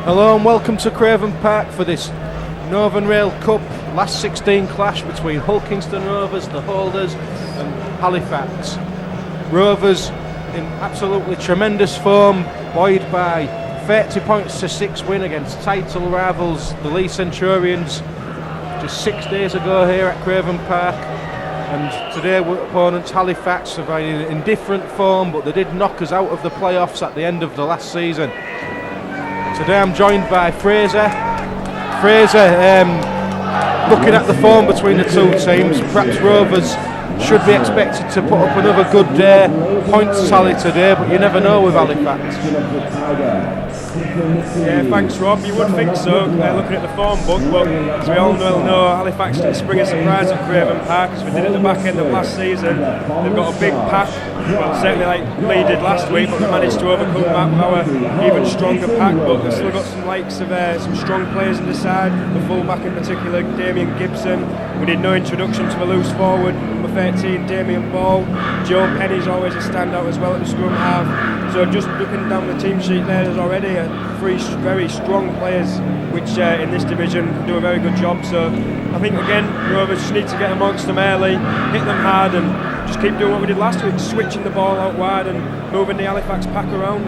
Hello and welcome to Craven Park for this Northern Rail Cup last 16 clash between Hulkingston Rovers, the holders, and Halifax. Rovers in absolutely tremendous form, buoyed by 30 points to 6 win against title rivals, the Lee Centurions, just 6 days ago here at Craven Park. And today opponents Halifax are in different form, but they did knock us out of the playoffs at the end of the last season. Today I'm joined by Fraser. Looking at the form between the two teams, perhaps Rovers should be expected to put up another good points tally today, but you never know with Halifax. Yeah, thanks Rob, you would think so, looking at the form book, but as we all well know, Halifax didn't spring a surprise at Craven Park, as we did at the back end of last season. They've got a big pack, well certainly like Lee did last week, but we managed to overcome that with our even stronger pack, but they've still got some likes of some strong players in the side, the full-back in particular, Damien Gibson. We did no introduction to a loose forward, number 13, Damien Ball. Joe Penny's always a standout as well at the scrum half. So just looking down the team sheet there's already three very strong players which in this division can do a very good job. So I think again Rovers just need to get amongst them early, hit them hard and just keep doing what we did last week, switching the ball out wide and moving the Halifax pack around.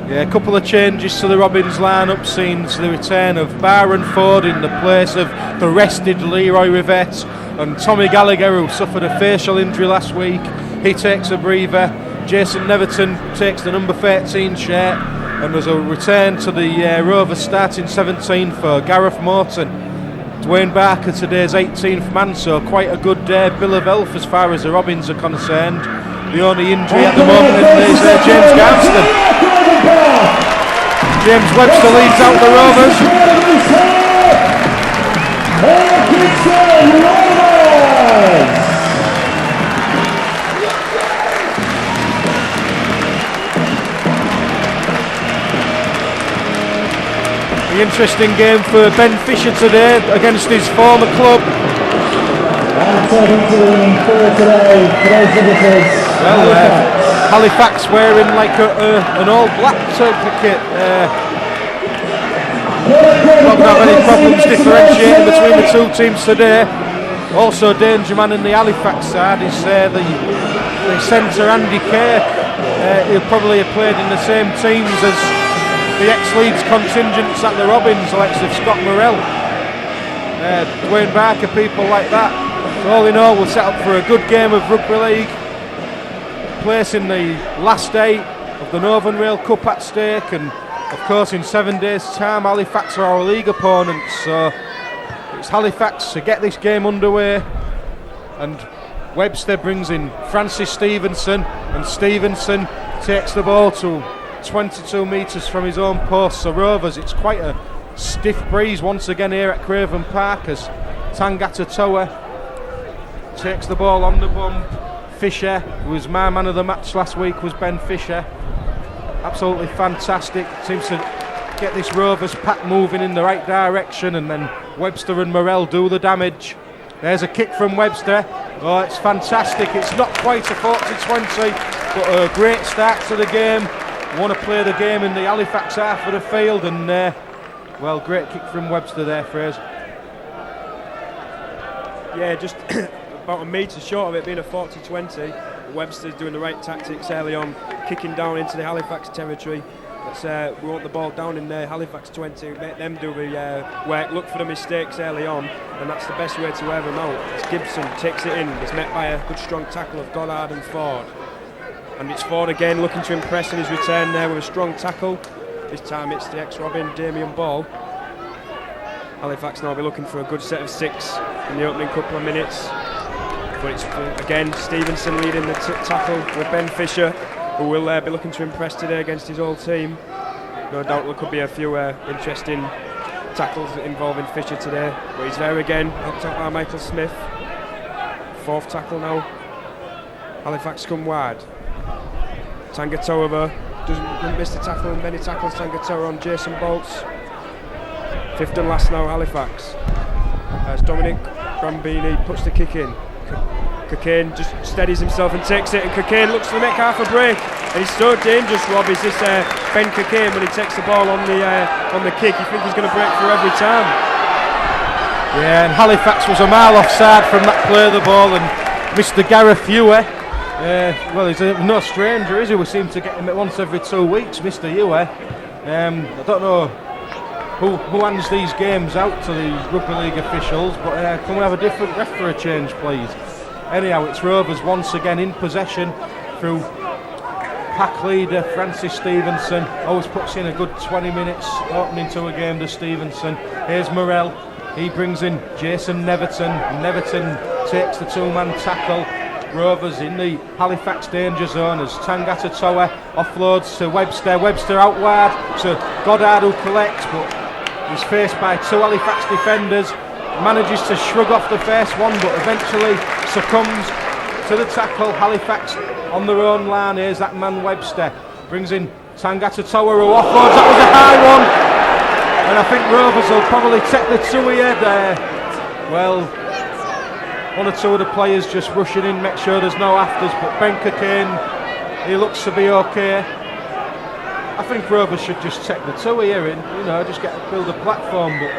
Yeah, a couple of changes to the Robins lineup, seems the return of Byron Ford in the place of the rested Leroy Rivette, and Tommy Gallagher, who suffered a facial injury last week, he takes a breather. Jason Neverton takes the number 13 shirt, and there's a return to the Rovers starting 17 for Gareth Morton. Dwayne Barker today's 18th man, so quite a good bill of health as far as the Robins are concerned. The only injury at the moment is James Garston. James Webster leads out the Rovers. The interesting game for Ben Fisher today against his former club. Halifax wearing like an all black kit. Not going to have any problems differentiating between the two teams today. Also danger man in the Halifax side is the centre Andy Kerr. He'll probably have played in the same teams as the ex-Leeds contingents at the Robins, like Scott Morrell, Dwayne Barker, people like that. So all in all, we'll set up for a good game of rugby league. Place in the last 8 of the Northern Rail Cup at stake, and of course in 7 days' time Halifax are our league opponents. So it's Halifax to get this game underway, and Webster brings in Francis Stevenson, and Stevenson takes the ball to 22 metres from his own post. So Rovers, it's quite a stiff breeze once again here at Craven Park as Tangata Toa takes the ball on the bump. Fisher, who was my man of the match last week, was Ben Fisher. Absolutely fantastic, seems to get this Rovers pack moving in the right direction, and then Webster and Morrell do the damage. There's a kick from Webster. Oh, it's fantastic. It's not quite a 40-20, but a great start to the game. Want to play the game in the Halifax half of the field, and well, great kick from Webster there, Fraser. Yeah, just about a metre short of it being a 40-20. Webster's doing the right tactics early on, kicking down into the Halifax territory. We want the ball down in the Halifax 20, make them do the work, look for the mistakes early on, and that's the best way to wear them out. As Gibson takes it in, it's met by a good strong tackle of Goddard and Ford. And it's Ford again looking to impress in his return there with a strong tackle. This time it's the ex-Robin, Damien Ball. Halifax now will be looking for a good set of 6 in the opening couple of minutes. But it's again Stevenson leading the tackle with Ben Fisher, who will be looking to impress today against his old team. No doubt there could be a few interesting tackles involving Fisher today. But he's there again, helped out by Michael Smith. 4th tackle now. Halifax come wide. Tangatoa doesn't miss the tackle, and many tackles Tangatoa on Jason Bolts. 5th and last now Halifax. As Dominic Brambini puts the kick in. Cockayne just steadies himself and takes it, and Cockayne looks to make half a break. And he's so dangerous, Rob, is this Ben Cockayne when he takes the ball on the kick. You think he's going to break through every time. Yeah, and Halifax was a mile offside from that play of the ball, and Mr. Gareth Ewe, well, he's no stranger, is he? We seem to get him once every 2 weeks, Mr. Ewe. I don't know who hands these games out to the rugby league officials, but can we have a different ref for a change, please? Anyhow, it's Rovers once again in possession through pack leader Francis Stevenson. Always puts in a good 20 minutes opening to a game to Stevenson. Here's Morell. He brings in Jason Neverton. Neverton takes the two-man tackle. Rovers in the Halifax danger zone as Tangata Toa offloads to Webster. Webster out wide to Goddard, who collects, but he's faced by two Halifax defenders. Manages to shrug off the first one, but eventually succumbs to the tackle. Halifax on their own line. Here's that man Webster. Brings in Tangata Toa, who offloads. That was a high one. And I think Rovers will probably take the two here there. Well, one or two of the players just rushing in, make sure there's no afters, but Ben Cockayne, he looks to be okay. I think Rovers should just take the two here and, just build a platform, but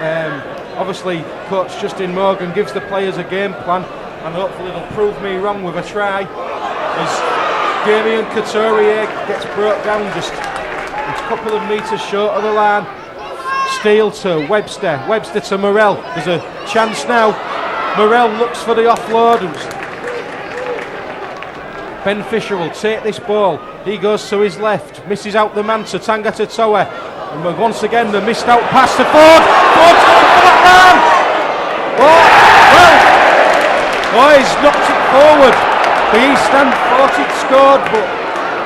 obviously coach Justin Morgan gives the players a game plan, and hopefully they'll prove me wrong with a try, as Damien Couturier gets brought down just a couple of metres short of the line. Steele to Webster, Webster to Morell. There's a chance now. Morell looks for the offload. Ben Fisher will take this ball. He goes to his left, misses out the man to Tangata Toa. And once again the missed out pass to Ford. Ford's going for that man. He's knocked it forward. The East End thought it scored, but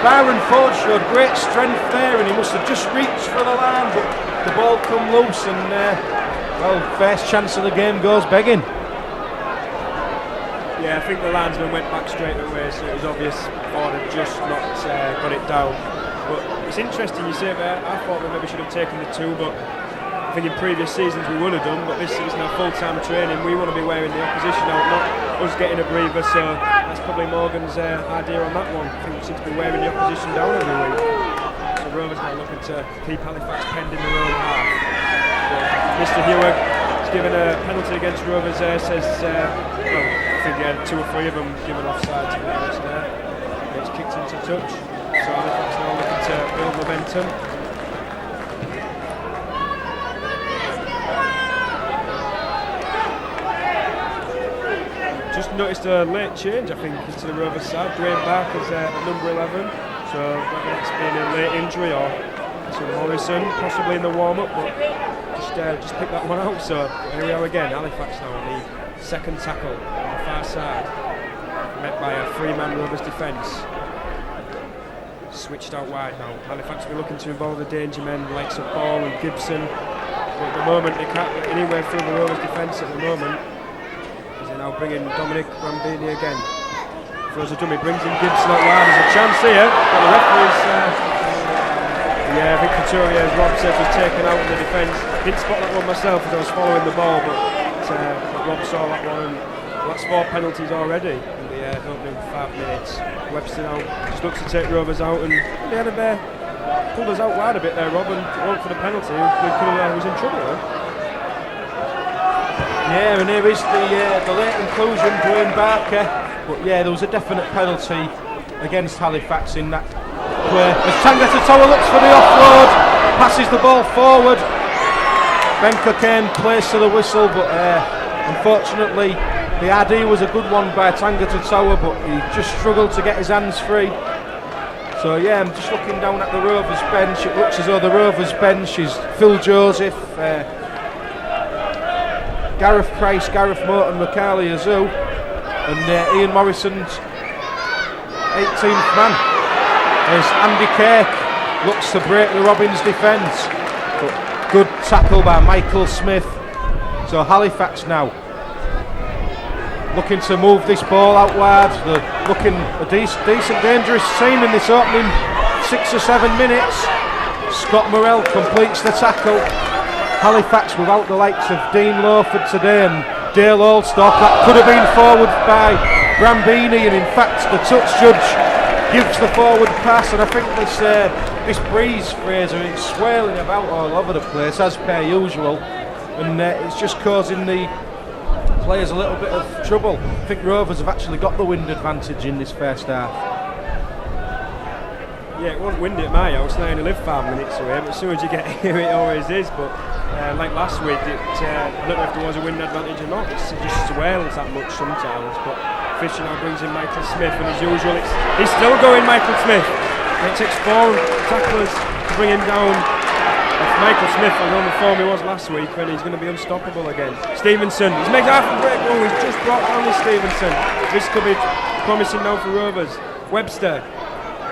Byron Ford showed great strength there, and he must have just reached for the line, but the ball come loose, and first chance of the game goes begging. Yeah, I think the linesman went back straight away, so it was obvious Ford had just not got it down. But it's interesting you say that. I thought we maybe should have taken the two, but I think in previous seasons we would have done, but this season our full-time training, we want to be wearing the opposition out, not us getting a breather, so that's probably Morgan's idea on that one. I think we seem to be wearing the opposition down every week. So Rovers now looking to keep Halifax penned in their own half. But Mr. Hewitt has given a penalty against Rovers there, says, I think two or three of them given offside to Rovers there. It's kicked into touch, so Halifax now looking to build momentum. Just noticed a late change, I think, into the Rovers side. Dwayne Barker's at number 11, so whether that's been a late injury or to Morrison, possibly in the warm-up, but just pick that one out. So here we are again, Halifax now on the second tackle on the far side, met by a three-man Rovers defence. Switched out wide now. Halifax will be looking to involve the danger men, likes of Ball and Gibson. But at the moment, they can't get anywhere through the Rovers defence at the moment. Now bringing Dominic Brambini again. Throws a dummy, brings in Gibson out wide. There's a chance here, but the referee's I think Couturier, as Rob says, was taken out in the defence. Didn't spot that one myself as I was following the ball, but Rob saw that one, and that's 4 penalties already in the opening 5 minutes. Webster now just looks to take Rovers out, and they had pulled us out wide a bit there, Rob, and went for the penalty. We was in trouble though. Yeah, and here is the late inclusion, Dwayne Barker. But yeah, there was a definite penalty against Halifax in that play. As Tangata Toa looks for the offload, passes the ball forward. Ben Cockayne plays to the whistle, but unfortunately the ID was a good one by Tangata Toa, but he just struggled to get his hands free. So yeah, I'm just looking down at the Rovers bench. It looks as though the Rovers bench is Phil Joseph, Gareth Price, Gareth Morton, Macaulay Azu, and Ian Morrison's 18th man. As Andy Kirk looks to break the Robins defence, but good tackle by Michael Smith. So Halifax now looking to move this ball out wide. They're looking a decent dangerous team in this opening 6 or 7 minutes. Scott Morell completes the tackle. Halifax without the likes of Dean Lawford today and Dale Allstock. That could have been forward by Brambini, and in fact the touch judge gives the forward pass, and I think this breeze, Fraser, it's swirling about all over the place as per usual, and it's just causing the players a little bit of trouble. I think Rovers have actually got the wind advantage in this first half. Yeah, it won't wind at my house. I only live 5 minutes away, but as soon as you get here, it always is. But like last week, I don't know if there was a wind advantage or not. It just swirls that much sometimes. But Fisher now brings in Michael Smith, and as usual, he's still going, Michael Smith. It takes 4 tacklers to bring him down. If Michael Smith was on the form he was last week, then he's going to be unstoppable again. Stevenson, he's made half a break goal. He's just brought down with Stevenson. This could be promising now for Rovers. Webster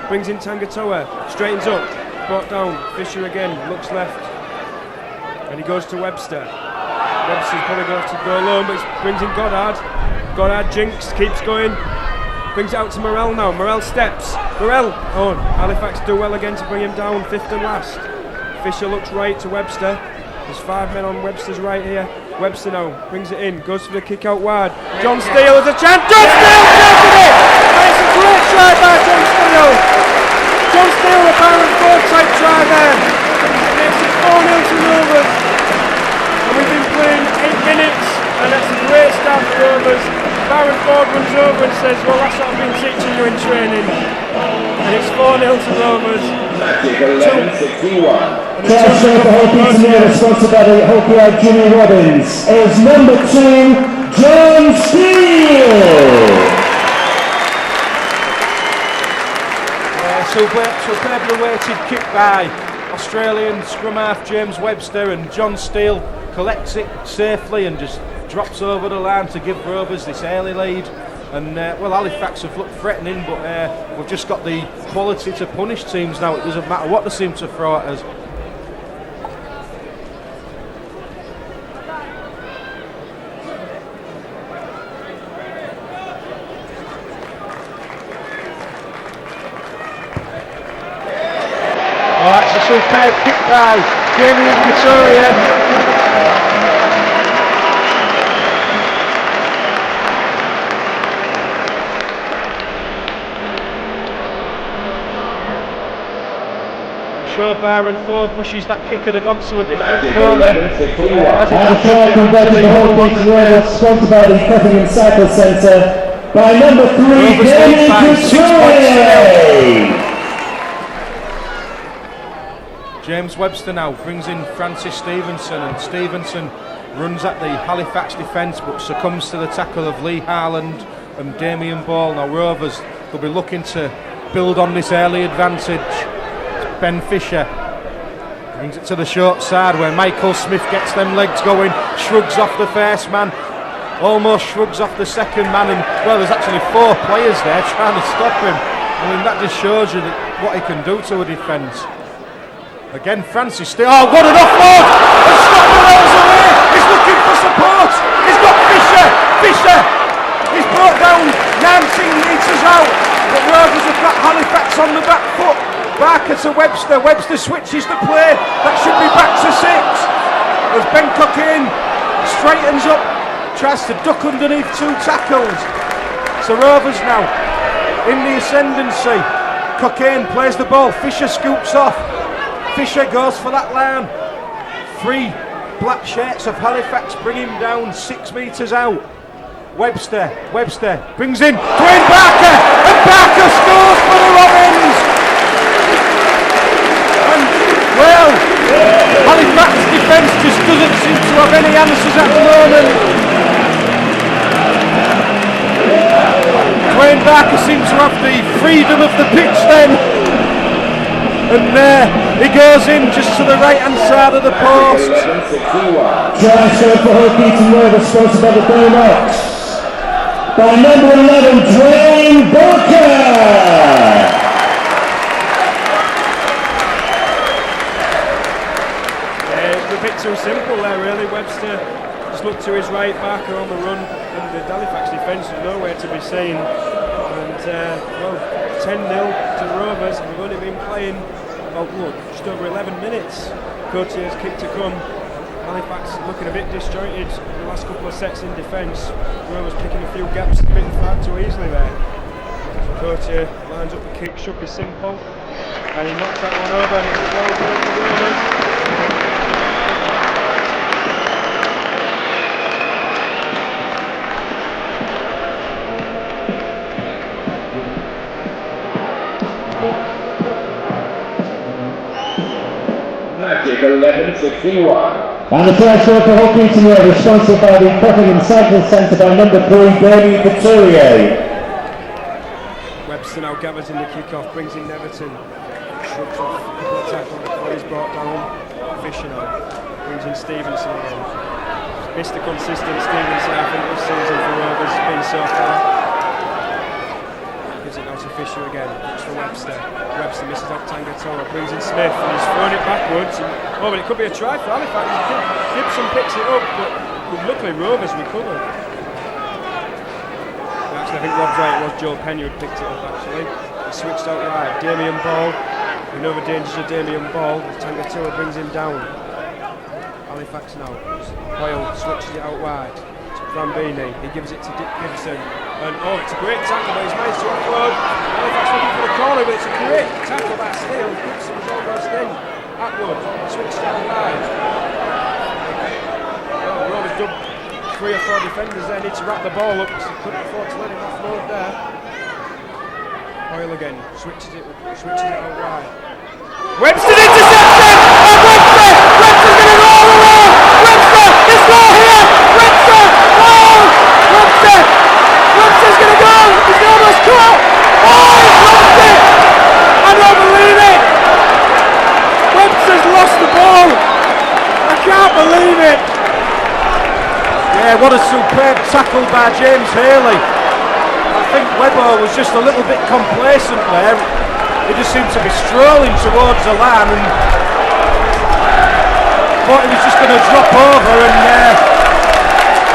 brings in Tangatoa, straightens up, brought down. Fisher again, looks left, and he goes to Webster. Webster's probably going to go alone, but he brings in Goddard. Goddard jinks, keeps going, brings it out to Morel now. Morel steps. Morel, Halifax do well again to bring him down, 5th and last. Fisher looks right to Webster. There's 5 men on Webster's right here. Webster now brings it in, goes for the kick out wide. John Steele has a chance. John Steele taking it! And it's a great try by John Steele. John Steele, a Byron Ford type try there. Makes it 4-0 to Rovers. And we've been playing 8 minutes, and that's a great start for Rovers. Byron Ford runs over and says, well, that's what I've been teaching you in training. And it's 4-0 to Rovers. Transfer for Hockey tonight, sponsored by the Hockey Out Jimmy Robbins, is number 2, John Steele. Superbly weighted kick by Australian scrum half James Webster, and John Steele collects it safely and just drops over the line to give Rovers this early lead. And Halifax have looked threatening, but we've just got the quality to punish teams now. It doesn't matter what they seem to throw at us. Oh, that's a superb kick by Damien Victoria. Sure, Byron Ford wishes that kick had gone to a different corner. And the try converted the whole thing to Rovers, sponsored by the Cutting Cycle Centre, by number 3, Damien Victoria. James Webster now brings in Francis Stevenson, and Stevenson runs at the Halifax defence but succumbs to the tackle of Lee Harland and Damien Ball. Now Rovers will be looking to build on this early advantage. Ben Fisher brings it to the short side where Michael Smith gets them legs going, shrugs off the first man, almost shrugs off the second man, and there's actually 4 players there trying to stop him. I mean, that just shows you what he can do to a defence. Again, Francis Steele, what an offload! And Stopper rolls away, he's looking for support, he's got Fisher, he's brought down 19 metres out, but Rovers have got Halifax on the back foot. Barker to Webster, Webster switches the play, that should be back to 6. As Ben Cockayne straightens up, tries to duck underneath 2 tackles. So Rovers now in the ascendancy. Cockayne plays the ball, Fisher scoops off, Fisher goes for that line. 3 black shirts of Halifax bring him down 6 metres out. Webster brings in Dwayne Barker, and Barker scores for the Robins. Halifax defence just doesn't seem to have any answers at the moment. Dwayne Barker seems to have the freedom of the pitch then. And there he goes in just to the right hand side of the post. Transfer for Hockey to Rovers, sponsored by the Bulldogs, by number 11, Dwayne Barker. Too simple there really. Webster just looked to his right, Barker on the run, and the Halifax defence was nowhere to be seen. And 10-0 to Rovers, and we've only been playing just over 11 minutes. Cotier's kick to come. Halifax looking a bit disjointed the last couple of sets in defence. Rovers picking a few gaps, a bit far too easily there. So Cotier lines up the kick, should be simple, and he knocks that one over, and it's well done for Rovers. Magic 1161. And the first shot for Hull Keating Road is sponsored by the Prepping and Cycle Centre by number 3, Bernie Couturier. Webster now gathers in the kick-off, brings in Neverton, shrugs off a couple of tackles before he's brought down. Fisher now brings in Stevenson again. Mr. Consistent Stevenson, I think, this season for Rovers has been so far. Gives it now to Fisher again, looks for Webster. Webster misses out Tangatoa, brings in Smith, and he's thrown it backwards. And, but it could be a try for Halifax. Gibson picks it up, but luckily Rovers recovered. I think Rob's right, it was Joel Penny who picked it up actually. He switched out wide, Damien Ball. We know the dangers of Damien Ball. Tangatoa brings him down. Halifax now. Hoyle switches it out wide to Brambini. He gives it to Dick Gibson. And it's a great tackle, but he's managed to offload. Halifax looking for the corner, but it's a great tackle by Steele. Gibson's almost in. Atwood switched out wide. Rovers dubbed 3 or 4 defenders there, need to wrap the ball up, so couldn't afford to let him offload there. Hoyle again, switches it out wide. Webster intercepted! And Webster's going to roll away! Webster, it's goal here! Webster, goal! Webster's going to go! He's almost caught! Oh, he's lost it! I don't believe it! Webster's lost the ball! I can't believe it! Yeah, what a superb tackle by James Haley. I think Webber was just a little bit complacent there. He just seemed to be strolling towards the line and thought he was just going to drop over, and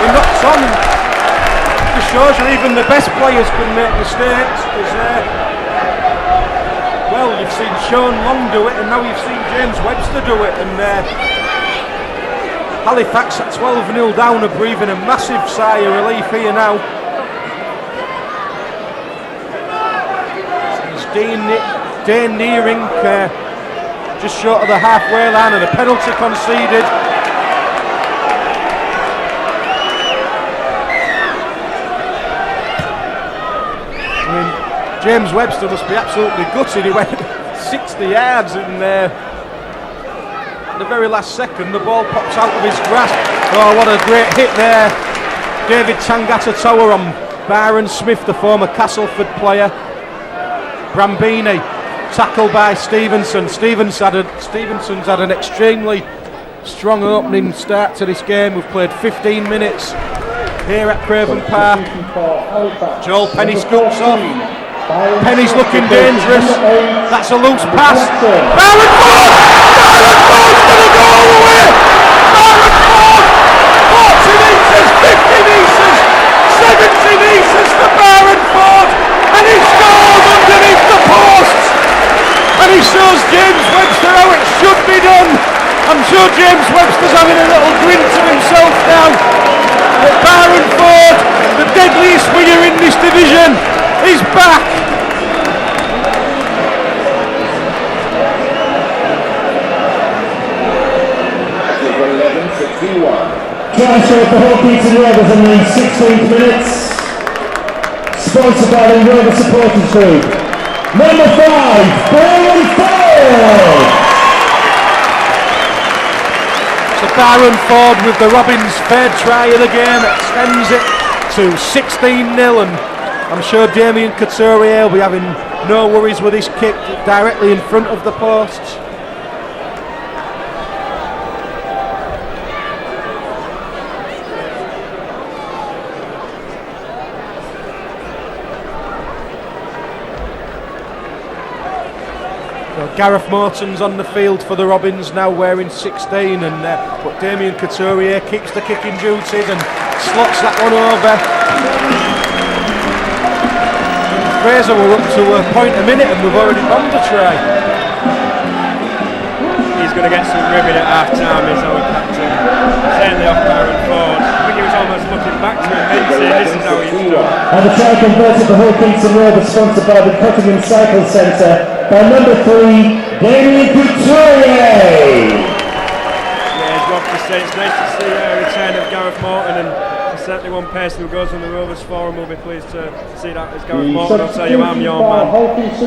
he knocked on. It just shows you even the best players can make mistakes. Well, you've seen Sean Long do it, and now you've seen James Webster do it, and Halifax at 12-0 down are breathing a massive sigh of relief here now. It's Dane Neering just short of the halfway line, and a penalty conceded. I mean, James Webster must be absolutely gutted. He went 60 yards and the very last second the ball pops out of his grasp. Oh, what a great hit there. David Tangatoa on Byron Smith, the former Castleford player. Brambini tackled by Stevenson. Stevenson's had an extremely strong opening start to this game. We've played 15 minutes here at Craven Park. Joel Penny scoops off. Penny's looking dangerous. That's a loose pass. Byron Ford! Byron Ford's going to go all the way! Byron Ford! 40 metres, 50 metres, 70 metres for Byron Ford! And he scores underneath the posts! And he shows James Webster how it should be done! I'm sure James Webster's having a little grin to himself now. But Byron Ford, the deadliest winger in this division, is back! Transfer for Hull Keating Rovers in the 16th minutes. Sponsored by the Rover Supporters Group. Number 5, Byron Ford! So Byron Ford with the Robins' third try of the game extends it to 16-0, and I'm sure Damien Couturier will be having no worries with his kick directly in front of the posts. Gareth Morton's on the field for the Robins now, wearing 16, and but Damien Couturier keeps the kicking duties and slots that one over. Fraser were up to a point a minute and we've already bombed a try. He's going to get some ribbon at half time, is our captain. Certainly off Byron Ford. I think he was almost looking back to him then saying this is how he's done. And the try converted the whole Kingston Road was sponsored by the Cutting and Cycle Centre by number 3, Damien Couturier. Yeah, as Rob just said, it's nice to see a return of Gareth Morton, and certainly one person who goes on the Rovers Forum will be pleased to see that as Gareth Morton. I'll tell you, I'm your man. It's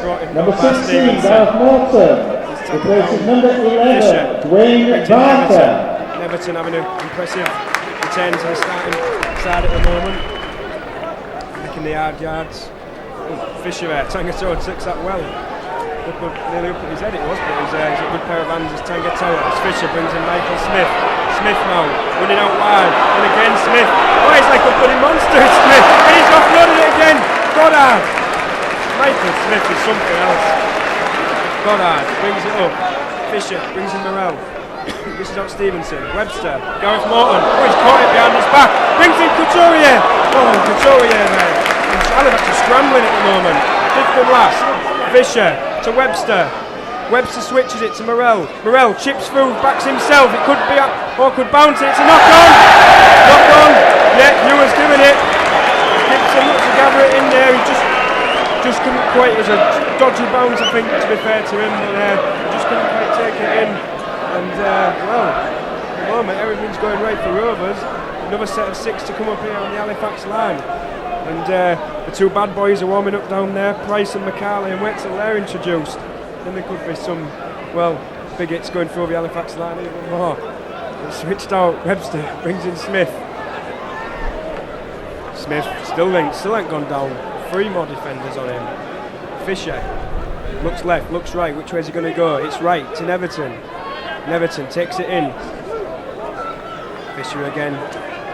brought in number by 16, Stevenson. Gareth Morton. Replaces number 11, Dwayne Barker. Everton having an impressive return to the starting side at the moment. Making the hard yards. Fisher there, Tangatoa takes that well. Nearly up at his head it was, but he's a good pair of hands as Tangatoa. As Fisher brings in Michael Smith. Smith now, running out wide, and again Smith. Oh, he's like a bloody monster, Smith. And he's offloaded it again. Goddard. Michael Smith is something else. Goddard brings it up. Fisher brings in Morrell. This is out Stevenson. Webster. Gareth Morton. Oh, he's caught it behind his back. Brings in Couturier. Oh, Couturier there. And Halifax is scrambling at the moment. Fifth and last. Fisher to Webster. Webster switches it to Morrell. Morrell chips through, backs himself. It could be up or could bounce it. It's a knock on. Knock on. Yeah, Ewan's doing it. Gibson looks to gather it in there. He just couldn't quite. It was a dodgy bounce, I think, to be fair to him. But just couldn't quite take it in. And well, at the moment everything's going right for Rovers. Another set of 6 to come up here on the Halifax line. And the two bad boys are warming up down there. Price and McCarley, and wait till they're introduced. Then there could be some, well, big hits going through the Halifax line even more. They've switched out. Webster brings in Smith. Smith still ain't gone down. 3 more defenders on him. Fisher looks left, looks right. Which way is he going to go? It's right. It's in Everton. Everton takes it in. Fisher again.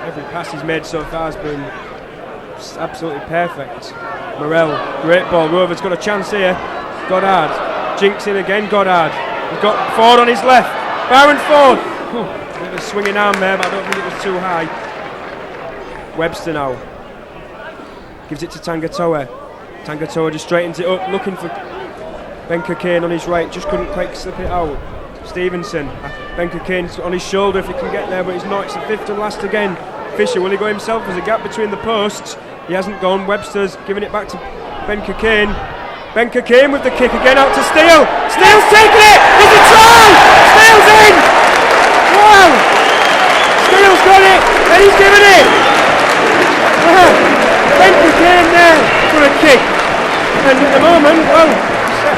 Every pass he's made so far has been absolutely perfect. Morrell, great ball. Rovers got a chance here. Goddard, jinks in again. Goddard. He's got Ford on his left. Byron Ford. A bit of a swinging arm there, but I don't think it was too high. Webster now. Gives it to Tangatoa. Tangatoa just straightens it up, looking for Ben Cockayne on his right. Just couldn't quite slip it out. Stevenson, Ben Cockayne's on his shoulder if he can get there, but he's not. It's the 5th and last again. Fisher, will he go himself? There's a gap between the posts. He hasn't gone. Webster's giving it back to Ben Cockayne. Ben Cockayne with the kick again out to Steele. Steele's taking it! There's a try! Steele's in! Wow! Steele's got it! And he's given it! Ben Cockayne there for a kick. And at the moment, well,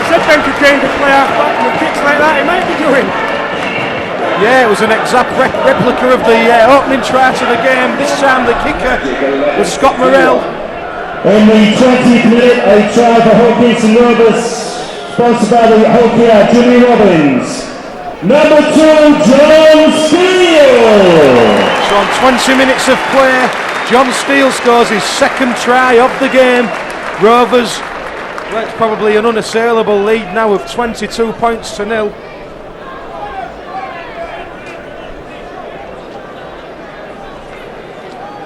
said Ben Cockayne could play half back, and with kicks like that he might be doing. Yeah, it was an exact replica of the opening try to the game. This time the kicker was Scott Morrell. In the 20th minute, a try for Hull Kingston Rovers, sponsored by the Hull PR, Jimmy Robbins. Number 2, John Steele. So on 20 minutes of play, John Steele scores his 2nd try of the game. Rovers, well, it's probably an unassailable lead now of 22 points to 0.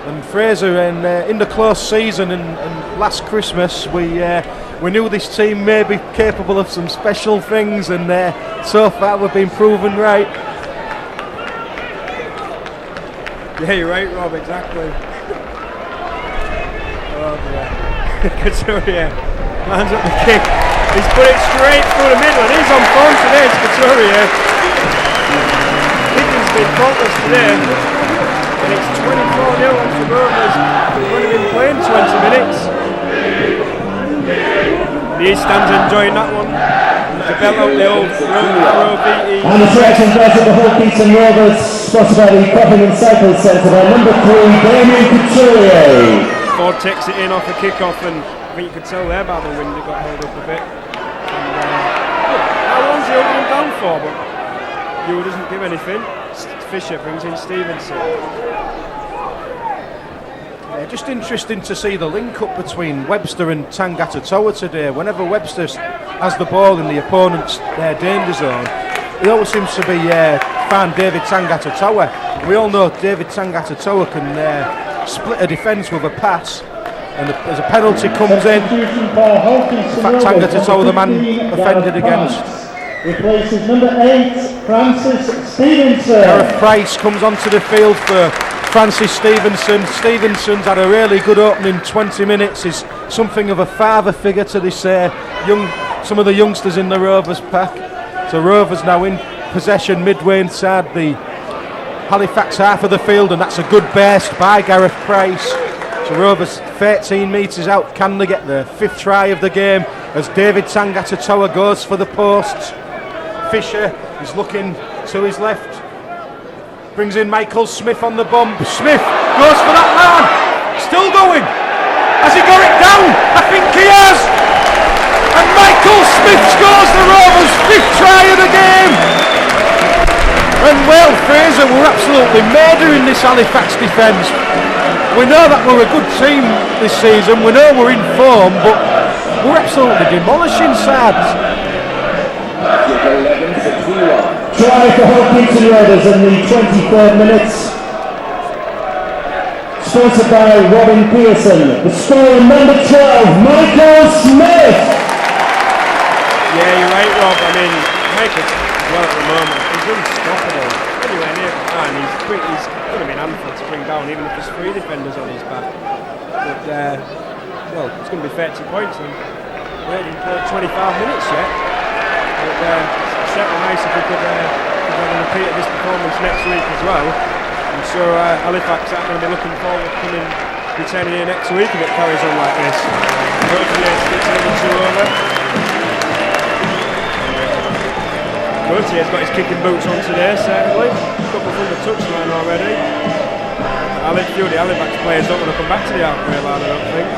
And Fraser, in the close season and last Christmas, we knew this team may be capable of some special things, and so far we've been proven right. Yeah, you're right, Rob, exactly. Oh yeah. Couturier lands up the kick. He's put it straight through the middle, and he's on form today. It's Couturier. Kicken's been faultless today. And it's 24-0 on the Rovers. We've only been playing 20 minutes. The East Stands enjoying that one. To belt out the old Arrow VE. And the selection goes to the Hull Kingston Rovers, sponsored by the Cutting and Cycle Centre by number 3, Damien Couturier. Ford takes it in off a kick-off, and I think you could tell there by the wind it got held up a bit. And, how long's he holding him down for? But Ewan doesn't give anything. Fisher brings in Stevenson. Yeah, just interesting to see the link up between Webster and Tangatoa today. Whenever Webster has the ball in the opponent's danger zone, he always seems to be find David Tangatoa. We all know David Tangatoa can split a defence with a pass, and as a penalty comes in, in fact Tangatoa, the man offended against. Replaces number 8, Francis Stevenson. Gareth Price comes onto the field for Francis Stevenson. Stevenson's had a really good opening 20 minutes. He's something of a father figure to this some of the youngsters in the Rovers pack. So Rovers now in possession midway inside the Halifax half of the field, and that's a good burst by Gareth Price. So Rovers 13 metres out. Can they get the 5th try of the game as David Tangata-Toa goes for the posts? Fisher is looking to his left. Brings in Michael Smith on the bump. Smith goes for that man. Still going. Has he got it down? I think he has. And Michael Smith scores the Rovers' 5th try of the game. And well, Fraser were absolutely murdering this Halifax defence. We know that we're a good team this season. We know we're in form, but we're absolutely demolishing sides. Try for Hopkinton Rovers in the 23rd minute. Sponsored by Robin Pearson. The scorer, number 12, Michael Smith. Yeah, you're right, Rob. I mean, Michael's well at the moment. He's unstoppable. Anywhere near the man, he's going to be an handful to bring down, even if there's 3 defenders on his back. But, well, it's going to be 30 points, and we haven't played 25 minutes yet. But it's certainly nice if we could have a repeat of this performance next week as well. I'm sure Halifax are going to be looking forward to returning here next week if it carries on like this. Hopefully it's 6-2 over. Gautier's got his kicking boots on today, certainly. A couple from the touchline already. I feel the Halifax players don't want to come back to the halfway line, I don't think.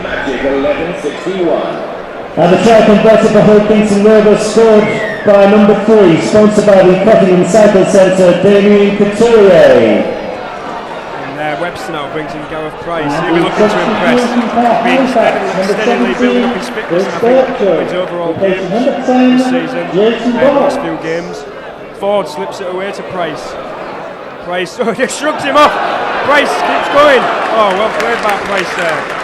Magic 11-61. And the try converted for Hopkinton Rovers, scored by number 3, sponsored by the Cutting and Cycle Centre, Damien Couturier. And Webster now brings in Gareth Price. He'll be looking to impress. Being steadily building up his fitness, I think, for his overall game this season, the last few games. Ford slips it away to Price. Price, oh, they shrugged him off. Price keeps going. Oh, well played by Price there.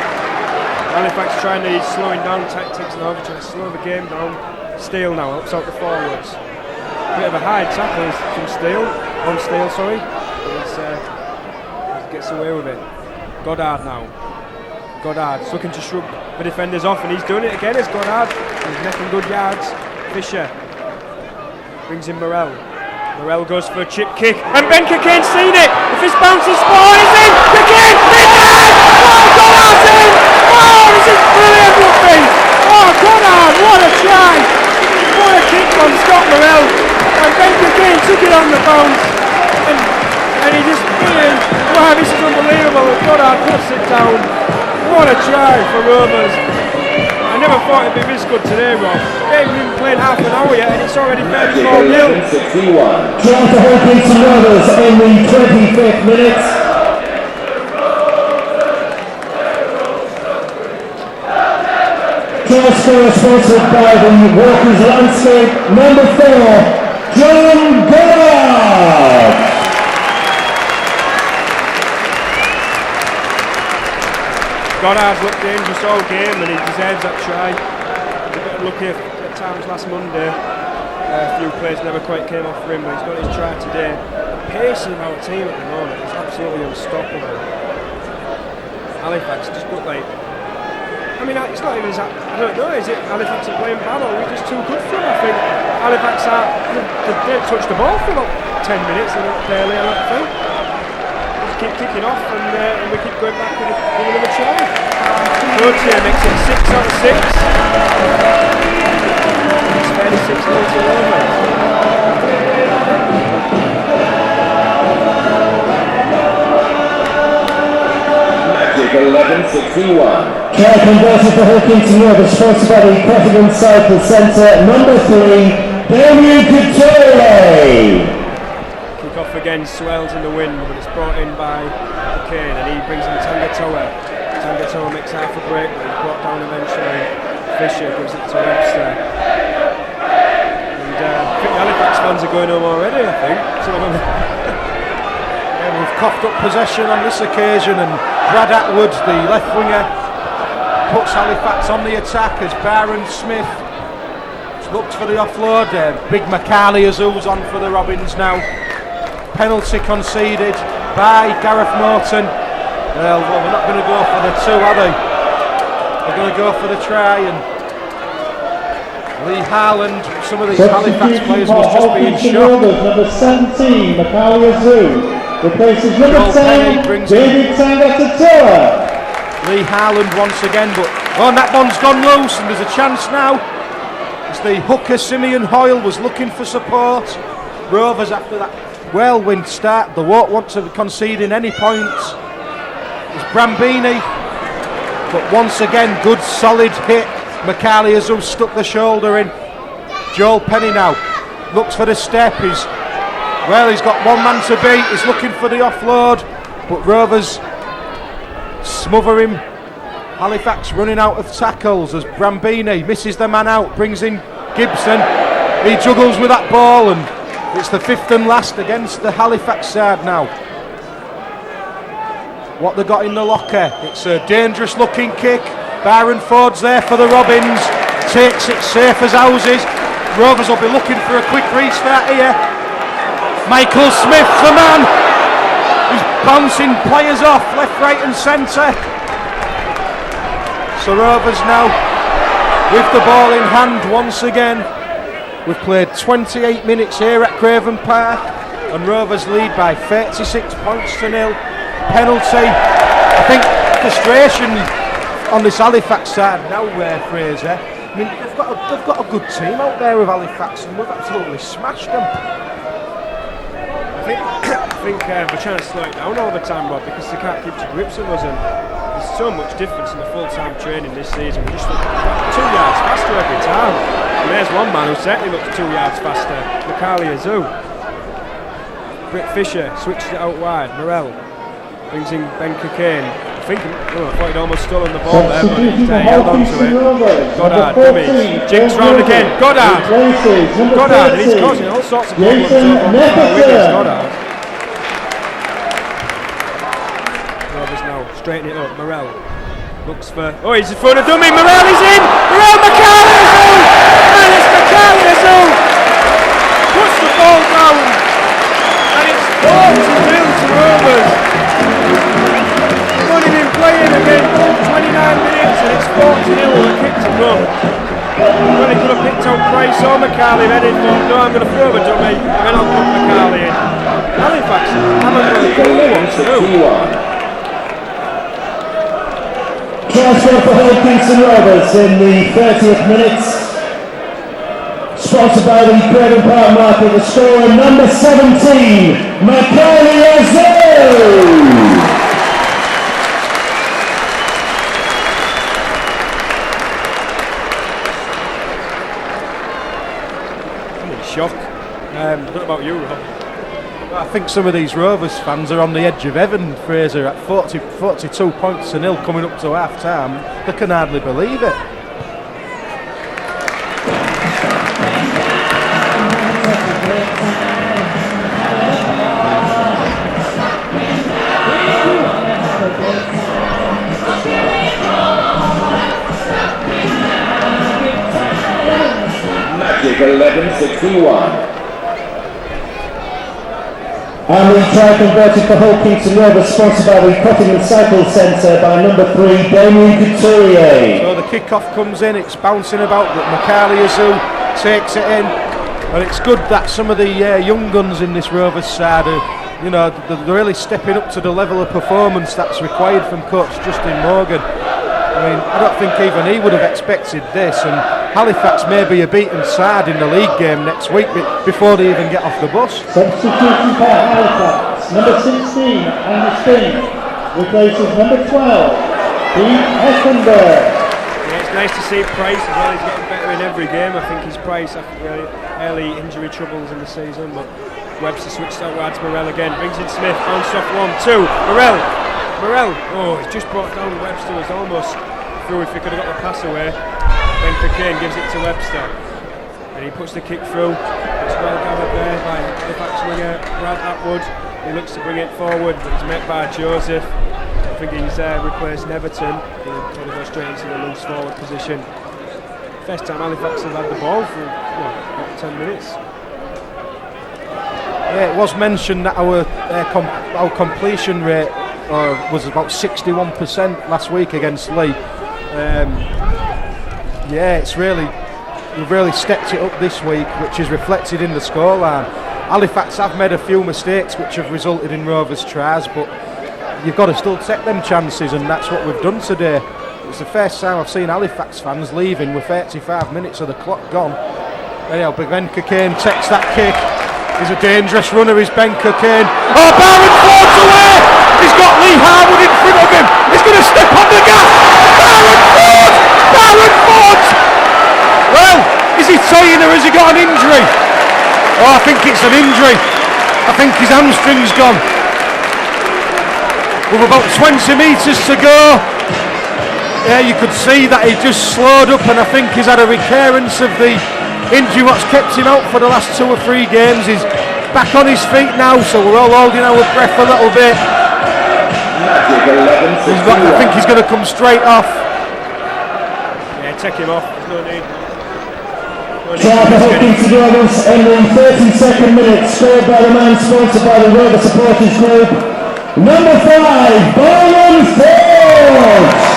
Halifax trying to slowing down tactics now, trying to slow the game down. Steele now helps out the forwards. Bit of a high tackle from Steele, on Steele, sorry. But gets away with it. Goddard now. Goddard's looking to shrug the defenders off, and he's doing it again as Goddard. He's making good yards. Fisher brings in Morel. Morel goes for a chip kick, and Ben Cockaine's seen it. If this bounces forward, it's in. Cockane, it's in! Oh, Goddard's in! Oh, this is brilliant, rugby! Oh, Goddard, what a try! What a kick from Scott Morel, and Ben Cockane took it on the bounce, and he just brilliant. Wow, this is unbelievable. Goddard puts it down. What a try for Rovers. I never thought it'd be this good today, Rob. They haven't even played half an hour yet, and it's already 34-0. Try for Hopkinton Rovers in the 25th minute. Try scorer sponsored by the Walkers Landscape, number 4, John Goddard. Goddard's looked dangerous all game, and he deserves that try. He was a bit unlucky at times last Monday. A few plays never quite came off for him, but he's got his try today. The pace of our team at the moment is absolutely unstoppable. Halifax just look like, I mean, it's not even, I don't know, is it Halifax are playing bad, or are we just too good for them? I think Halifax they've touched the ball for about 10 minutes, barely, I don't think. Just keep kicking off, and we keep going back with another try. Gautier makes it 6 out of 6. It's 36 goals to Rovers. 11-61. Try converted for Hopkinton Rovers, sponsored by the Cutting Cycle Centre, number 3, Damien Couturier. Kick off again, swells in the wind, but it's brought in by Cockane, and he brings in Tangata-Toa. Tangata-Toa makes half a break, but he's brought down eventually. Fisher gives it to Webster. And I think the Halifax fans are going home already, I think. Some of them. We've coughed up possession on this occasion, and Brad Atwood, the left winger, puts Halifax on the attack as Byron Smith looked for the offload. Big Macaulay Azul's on for the Robins now. Penalty conceded. by Gareth Morton. Well, they're not going to go for the 2, are they? They're going to go for the try, and Lee Harland, some of these Halifax players was just being shocked. Number 17, Macaulay Azou, replaces number Joel 10, brings David Tangata. Lee Harland once again, but that one's gone loose, and there's a chance now. As the hooker Simeon Hoyle was looking for support. Rovers, after that whirlwind start, they won't want to concede in any points. It's Brambini, but once again, good solid hit. Macaulay Azou stuck the shoulder in. Joel Penny now looks for the step. He's got one man to beat. He's looking for the offload, but Rovers smother him. Halifax running out of tackles as Brambini misses the man out, brings in Gibson. He juggles with that ball, and it's the 5th and last against the Halifax side now. What they got in the locker, it's a dangerous looking kick. Byron Ford's there for the Robins, takes it safe as houses. Rovers will be looking for a quick restart here. Michael Smith, the man, he's bouncing players off left, right and centre. So Rovers now with the ball in hand once again. We've played 28 minutes here at Craven Park, and Rovers lead by 36 points to 0. Penalty. I think frustration on this Halifax side now, Fraser. I mean, they've got a good team out there with Halifax, and we've absolutely smashed them. I think we're trying to slow it down all the time, Rob, because they can't keep to grips with us, and there's so much difference in the full-time training this season. We just look 2 yards faster every time. And there's one man who certainly looks 2 yards faster, Macaulay Azou. Britt Fisher switches it out wide. Morell brings in Ben Cockayne. I thought he'd almost stolen the ball there, but he's held on to it. Goddard, dummies. Jinx round again. Goddard, and he's causing all sorts of problems over Wiggins. Goddard. Rovers now straighten it up. Morell looks for. Oh, he's in front of dummy. Morell is in. Morell, Macaulay Azou, and it's Macaulay Azou puts the ball down, and it's 4-0 to Rovers. Running in playing again, 29 minutes, and it's 4-0 with a kick to come. Well, he could have picked out Price or Macaulay, then he thought, no, I'm going to throw a dummy, and then I'll put Macaulay in. Halifax haven't got a clue what to do. Transfer for Halifax and Rovers in the 30th minute. Sponsored by the Craven Park Market, the scorer number 17, Macaulay Azou. Shock. What about you, Rob? I think some of these Rovers fans are on the edge of heaven, Fraser, at 42 points to 0 coming up to half time. They can hardly believe it. Magic 1161. And the try converted for Hull Keats and Rovers, sponsored by the Cottingham Cycle Centre by number 3, Damien Couturier. So the kick-off comes in, it's bouncing about, but Macaulay Azou takes it in. And it's good that some of the young guns in this Rovers side are, they're really stepping up to the level of performance that's required from coach Justin Morgan. I mean, I don't think even he would have expected this, and Halifax may be a beaten side in the league game next week before they even get off the bus. Substitution for Halifax, number 16, Andy Spink, replaces number 12, Pete Hessenberg. Yeah, it's nice to see Price as well. He's getting better in every game. I think he's Price after early injury troubles in the season, but Webster switched out wide to Morell again, brings in Smith, bounce off 1-2, Morell, oh, he's just brought down Webster, was almost through if he could have got the pass away. Ben Cockayne gives it to Webster, and he puts the kick through. It's well gathered there by Halifax winger Brad Atwood. He looks to bring it forward, but he's met by Joseph. I think he's replaced Neverton. He'll probably go straight into the loose forward position. First time Halifax have had the ball for about 10 minutes. Yeah, it was mentioned that our completion rate was about 61% last week against Lee. Yeah, we've really stepped it up this week, which is reflected in the scoreline. Halifax have made a few mistakes which have resulted in Rovers tries, but you've got to still take them chances, and that's what we've done today. It's the first time I've seen Halifax fans leaving with 35 minutes of the clock gone. Anyhow, Ben Cockayne takes that kick. He's a dangerous runner, is Ben Cockayne. Oh, Byron Ford's away! He's got Lee Harwood in front of him. He's going to step on the gas. Byron Ford! Byron Ford! Well, is he tying or has he got an injury? Oh, I think it's an injury. I think his hamstring's gone. With about 20 metres to go. Yeah, you could see that he just slowed up, and I think he's had a recurrence of the injury what's kept him out for the last 2 or 3 games. He's back on his feet now, so we're all holding our breath a little bit. I think he's going to come straight off. Yeah, take him off. There's no need. Try for Hawkins to Rovers, ending 32nd minute, scored by the man sponsored by the Rover Supporters Group. Number 5, Byron Ford!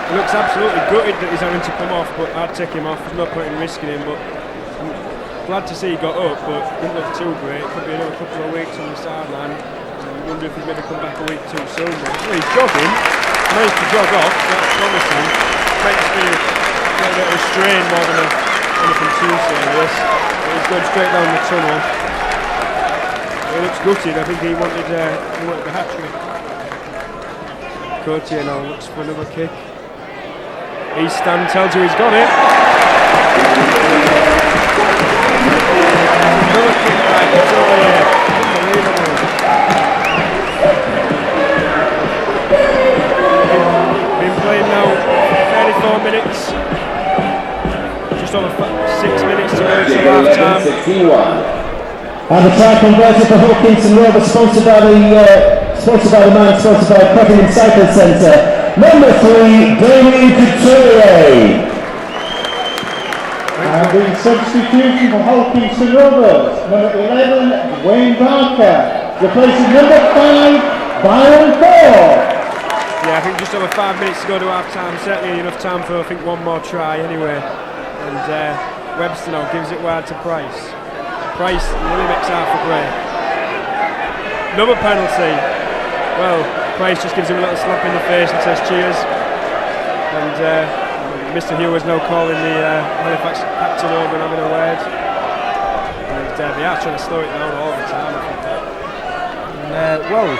Looks absolutely gutted that he's having to come off, but I'd take him off. There's no point in risking him, but I'm glad to see he got up, but didn't look too great. It could be another couple of weeks on the sideline. I wonder if he's maybe come back a week too soon. Well, he's jogging, managed to jog off, that's promising. Might be a little bit of a strain more than anything too serious, but he's going straight down the tunnel. He looks gutted. I think he wanted the hat-trick. Cotier now looks for another kick. East stand tells you he's got it. Another kick back, it's over here. Unbelievable. Been playing now 34 minutes. Just over 6 minutes to go to half time. And the try converted for Hawkinson Rovers, sponsored by the man, sponsored by President Cycle Centre. Number 3, Damien Couturier. And the substitution for Hawkinson Rovers, number 11, Wayne Barker, replacing number 5, Byron Ford. Yeah, I think just over 5 minutes to go to half time. Certainly enough time for, I think, one more try anyway. And Webster now gives it wide to Price. Price nearly makes half a break. Another penalty. Well, Price just gives him a little slap in the face and says cheers. And Mr. Hugh is now calling the Halifax captain over and having a word. And they are trying to slow it down all the time, I think. Well,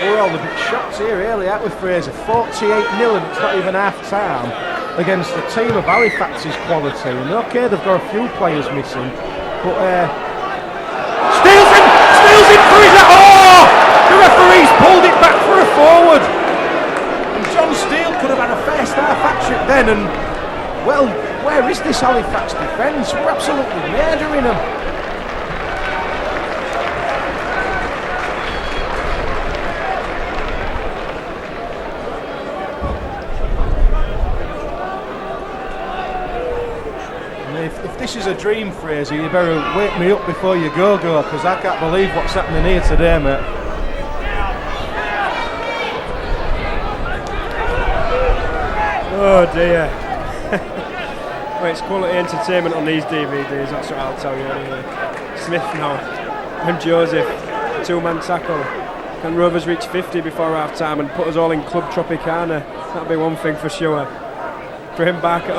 we're all a bit shocked here, really, aren't we, Fraser? 48-0 and it's not even half-time against a team of Halifax's quality. And okay, they've got a few players missing, but steals him for his... Oh! The referee's pulled it back for a forward. And John Steele could have had a first half hat-trick then, and well, where is this Halifax defence? We're absolutely murdering them. If this is a dream, Fraser, you better wake me up before you go, because I can't believe what's happening here today, mate. Oh dear. Well, it's quality entertainment on these DVDs, that's what I'll tell you anyway. Smith now, and Joseph, 2-man tackle. Can Rovers reach 50 before half time and put us all in Club Tropicana? That'll be one thing for sure. Graham Barker,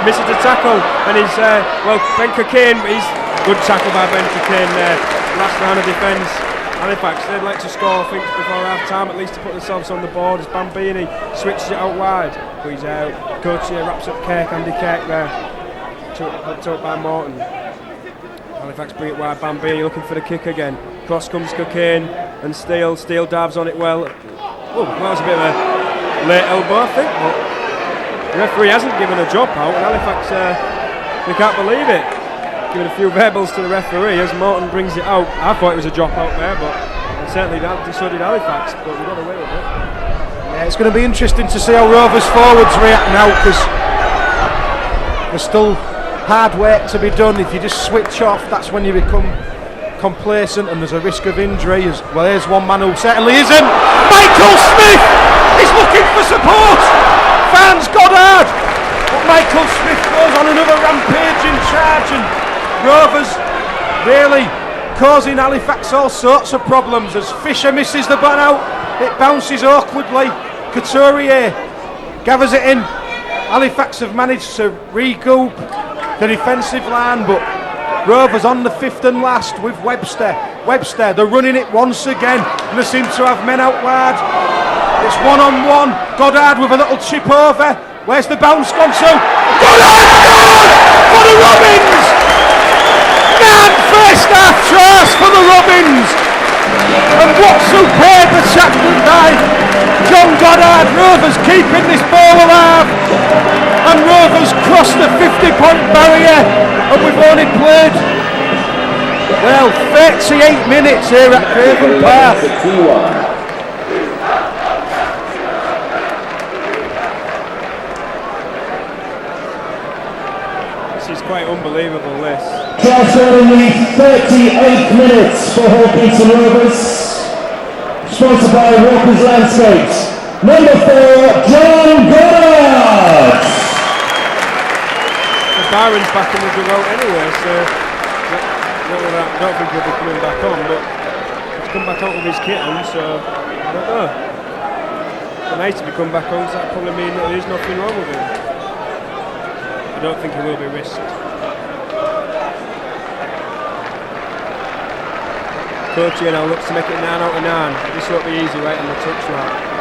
misses the tackle, and he's, Ben Cockayne, but he's good tackle by Ben Cockayne there. Last round of defence. Halifax, they'd like to score, I think, before half time, at least to put themselves on the board as Bambini switches it out wide. But he's out. Coach here wraps up Kirk, Andy Kirk there. Hooked up by Morton. Halifax bring it wide, Bambini looking for the kick again. Cross comes Cockayne and Steele. Steele dives on it well. Oh, that was a bit of a late elbow, I think, but the referee hasn't given a drop out, and Halifax, they can't believe it. Giving a few verbals to the referee as Morton brings it out. I thought it was a drop out there, but certainly so did Halifax, but we got away with it. Yeah, it's going to be interesting to see how Rovers forwards react now, because there's still hard work to be done. If you just switch off, that's when you become complacent, and there's a risk of injury. Well, here's one man who certainly isn't. Michael Smith is looking for support. Fans Goddard, but Michael Smith goes on another rampaging charge, and Rovers really causing Halifax all sorts of problems as Fisher misses the ball out. It bounces awkwardly. Couturier gathers it in. Halifax have managed to regroup the defensive line, but Rovers on the fifth and last with Webster. They're running it once again, and they seem to have men out wide. It's one-on-one. Goddard with a little chip over. Where's the bounce gone to? Goddard scored for the Robins! First half tries for the Robins, and what superb attackment by John Goddard. Rovers keeping this ball alive, and Rovers crossed the 50-point barrier, and we've only played, well, 38 minutes here at Craven Park. This is quite unbelievable, this. Transfer in the 38 minutes for Hawkinson Rovers, sponsored by Walker's Landscapes. Number 4, John Goddard. Byron's back in the dugout anyway, so I don't think he'll be coming back on, but he's come back out with his kit on, so I don't know. It's nice to be come back on, because that probably mean that there's nothing wrong with him. I don't think he will be risked. Coach here now looks to make it 9 out of 9. This won't be easy right on the touchline.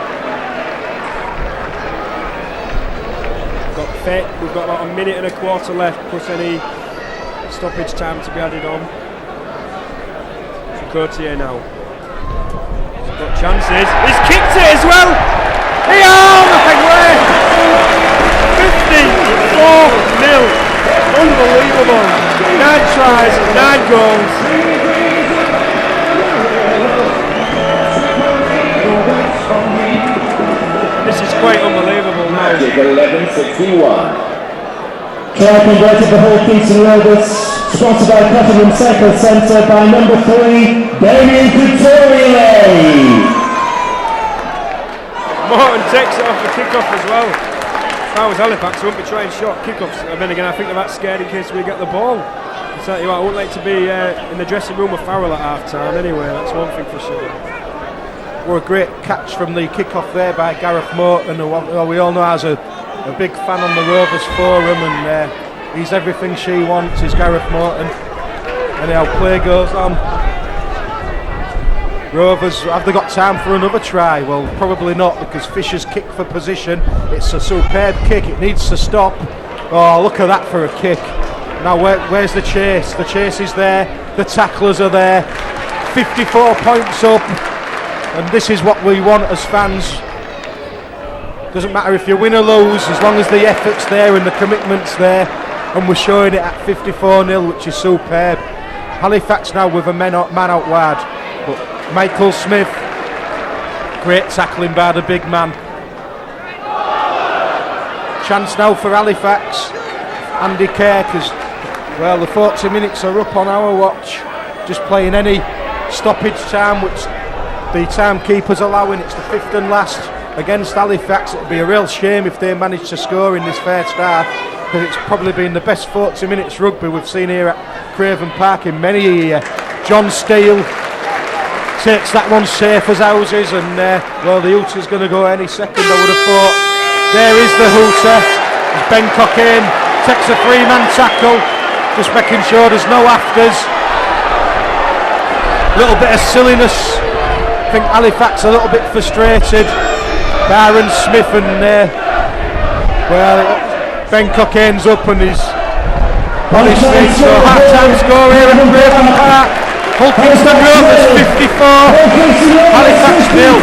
We've got about a minute and a quarter left, plus any stoppage time to be added on. So Coach here now. He's got chances. He's kicked it as well! Nothing way! 54-0. Unbelievable. 9 tries, 9 goals. This is quite unbelievable now. 11:61. Try converted for Hawkinson Rovers, sponsored by Cottingham Cycle Centre by number 3, Damien Couturier. Morton takes it off the kick-off as well. If I was Halifax, I wouldn't be trying short kick-offs. And then again, I think they're that scared in case we get the ball. I tell you what, I wouldn't like to be in the dressing room with Farrell at half-time anyway, that's one thing for sure. Were a great catch from the kick-off there by Gareth Morton, who we all know has a big fan on the Rovers forum, and he's everything she wants, is Gareth Morton. Anyhow, play goes on. Rovers, have they got time for another try? Well, probably not, because Fisher's kick for position. It's a superb kick, it needs to stop. Oh, look at that for a kick. Now where's the chase? The chase is there, the tacklers are there. 54 points up. And this is what we want as fans. Doesn't matter if you win or lose, as long as the effort's there and the commitment's there, and we're showing it at 54-0, which is superb. Halifax now with a man out wide, but Michael Smith, great tackling by the big man. Chance now for Halifax. Andy Kirk has, well, the 40 minutes are up on our watch, just playing any stoppage time which the timekeeper's allowing. It's the 5th and last against Halifax. It would be a real shame if they managed to score in this first half, because it's probably been the best 40 minutes rugby we've seen here at Craven Park in many a year. John Steele takes that one safe as houses, and well, the hooter's going to go any second, I would have thought. There is the hooter as Ben Cockayne takes a 3-man tackle, just making sure there's no afters. A little bit of silliness. I think Halifax a little bit frustrated. Byron Smith and well, Ben Cockayne's up and he's on his feet. So half-time score here at Craven Park. Hawkinson Rovers 54, Halifax 0.